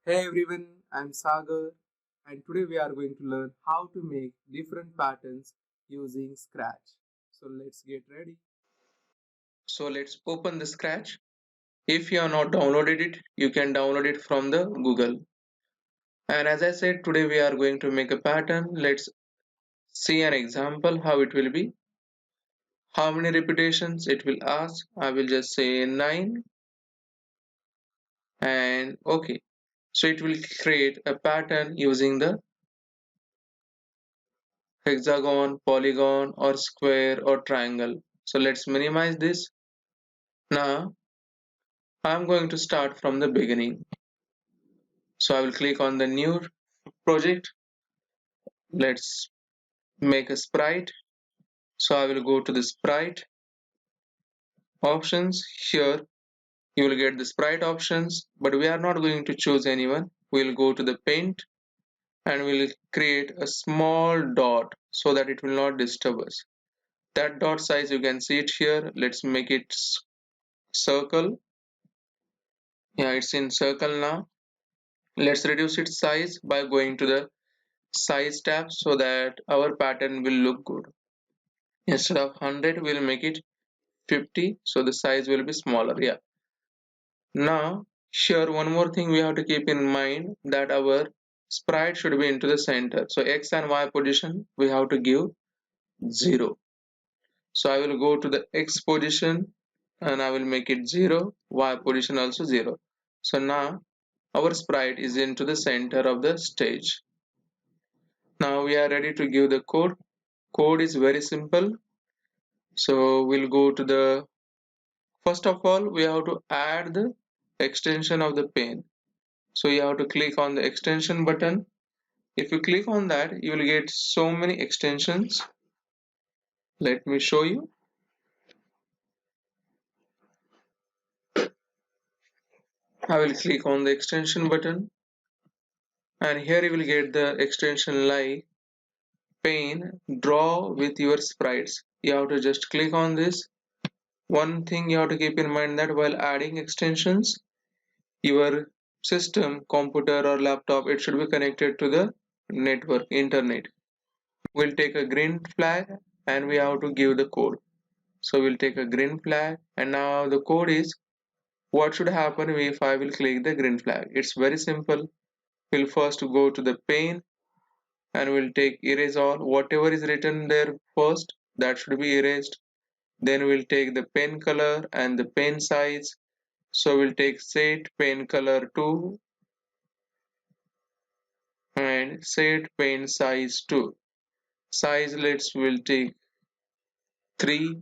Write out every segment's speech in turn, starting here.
Hey everyone, I'm Sagar and today we are going to learn how to make different patterns using Scratch. So let's get ready. So let's open the Scratch. If you have not downloaded it, you can download it from the Google. And as I said, today we are going to make a pattern. Let's see an example how it will be. How many repetitions it will ask. I will just say 9 and OK. So it will create a pattern using the hexagon, polygon or square or triangle. So let's minimize this. Now I'm going to start from the beginning. So I will click on the new project. Let's make a sprite. So I will go to the sprite options. Here you will get the sprite options, but we are not going to choose anyone. We'll go to the paint and we'll create a small dot so that it will not disturb us. That dot size you can see it here. Let's make it circle. Yeah, it's in circle now. Let's reduce its size by going to the size tab so that our pattern will look good. Instead of 100 we'll make it 50 so the size will be smaller. Yeah. Now, sure, one more thing we have to keep in mind that our sprite should be into the center. So X and Y position we have to give 0. So I will go to the X position and I will make it 0, Y position also 0. So now our sprite is into the center of the stage. Now we are ready to give the code. Code is very simple. So we'll go to the, first of all, we have to add the extension of the pane. So you have to click on the extension button. If you click on that, you will get so many extensions. Let me show you. I will click on the extension button and here you will get the extension like pane draw with your sprites. You have to just click on this. One thing you have to keep in mind that while adding extensions, your system, computer or laptop, it should be connected to the network, internet. We'll take a green flag and we have to give the code. So we'll take a green flag and now the code is what should happen if I will click the green flag. It's very simple. We'll first go to the pane and we'll take erase all. Whatever is written there first, that should be erased. Then we'll take the pen color and the pen size. So we'll take set pen color 2 and set pen size 2. Size we'll take 3.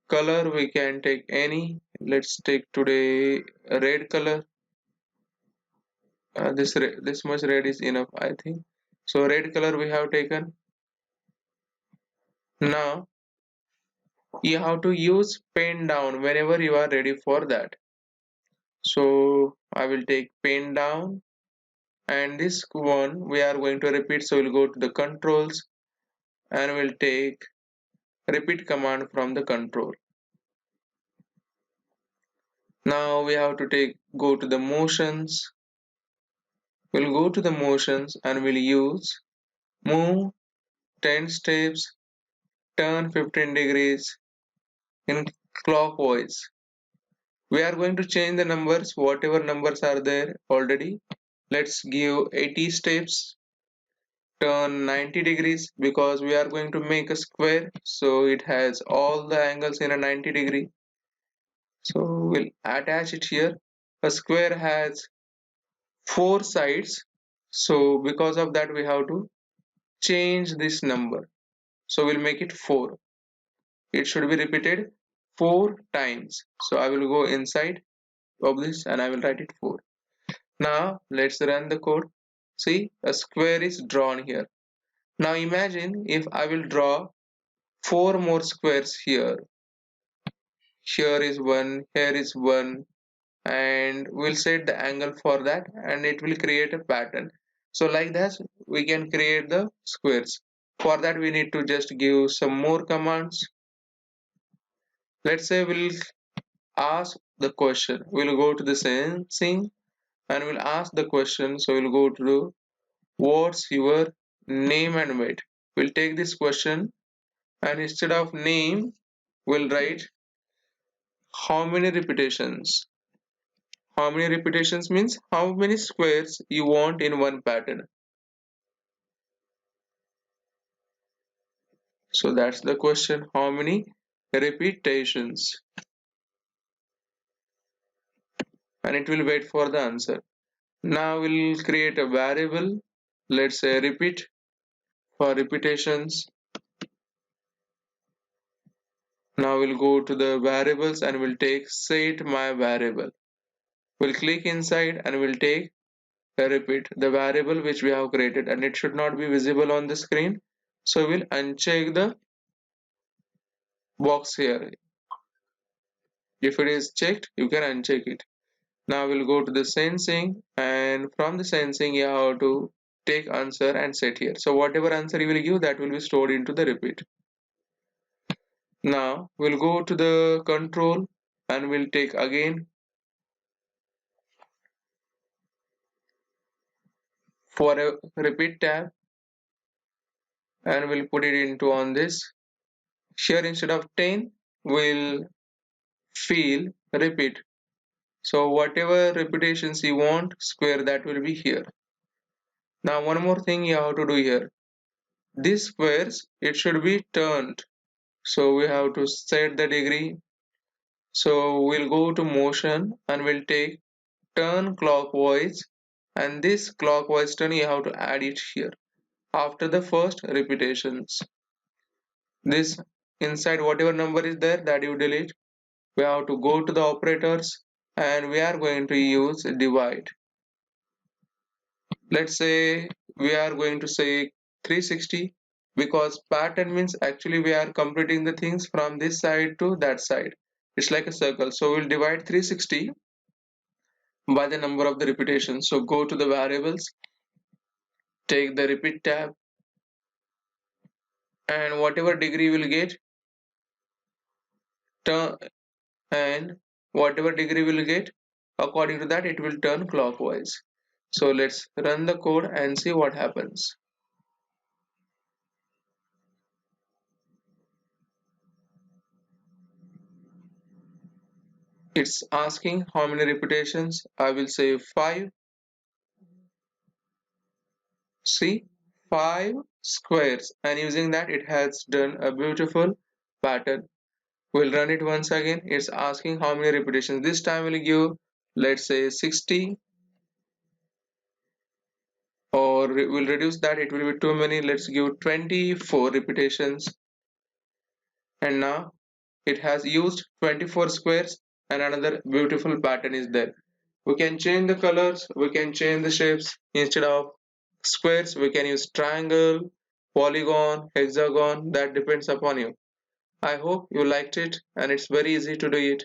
Color we can take any. Let's take today a red color. This much red is enough, I think. So red color we have taken. Now you have to use pen down whenever you are ready for that. So I will take pen down and this one we are going to repeat. So we'll go to the controls and we'll take repeat command from the control. Now we have to go to the motions. We'll go to the motions and we'll use move 10 steps, turn 15 degrees in clockwise. We are going to change the numbers, whatever numbers are there already. Let's give 80 steps, turn 90 degrees because we are going to make a square. So it has all the angles in a 90-degree. So we'll attach it here. A square has 4 sides. So because of that we have to change this number. So we'll make it 4. It should be repeated 4 times. So I will go inside of this and I will write it 4. Now let's run the code. See, a square is drawn here. Now imagine if I will draw 4 more squares here. Here is one, here is one, and we'll set the angle for that and it will create a pattern. So like that we can create the squares. For that we need to just give some more commands. Let's say we'll ask the question. We'll go to the sensing and we'll ask the question. So we'll go to what's your name and weight. We'll take this question and instead of name, we'll write how many repetitions. How many repetitions means how many squares you want in one pattern. So that's the question, how many repetitions, and it will wait for the answer. Now we'll create a variable, let's say repeat for repetitions. Now we'll go to the variables and we'll take set my variable. We'll click inside and we'll take a repeat, the variable which we have created, and it should not be visible on the screen. So we'll uncheck the box here. If it is checked, you can uncheck it. Now we'll go to the sensing, and from the sensing you have to take answer and set here. So whatever answer you will give, that will be stored into the repeat. Now we'll go to the control and we'll take again for a repeat tab and we'll put it into on this. Here instead of 10, we'll fill repeat. So whatever repetitions you want, square, that will be here. Now one more thing you have to do here. These squares, it should be turned. So we have to set the degree. So we'll go to motion and we'll take turn clockwise, and this clockwise turn you have to add it here after the first repetitions. This inside whatever number is there that you delete, we have to go to the operators and we are going to use divide. Let's say we are going to say 360 because pattern means actually we are completing the things from this side to that side. It's like a circle. So we'll divide 360 by the number of the repetitions. So go to the variables, take the repeat tab, and whatever degree you will get, turn, and whatever degree will get, according to that it will turn clockwise. So let's run the code and see what happens. It's asking how many repetitions. I will say 5. See, 5 squares, and using that it has done a beautiful pattern. We'll run it once again. It's asking how many repetitions. This time we'll give, let's say 60, or we'll reduce that, it will be too many. Let's give 24 repetitions. And now it has used 24 squares and another beautiful pattern is there. We can change the colors, we can change the shapes. Instead of squares, we can use triangle, polygon, hexagon, that depends upon you. I hope you liked it and it's very easy to do it.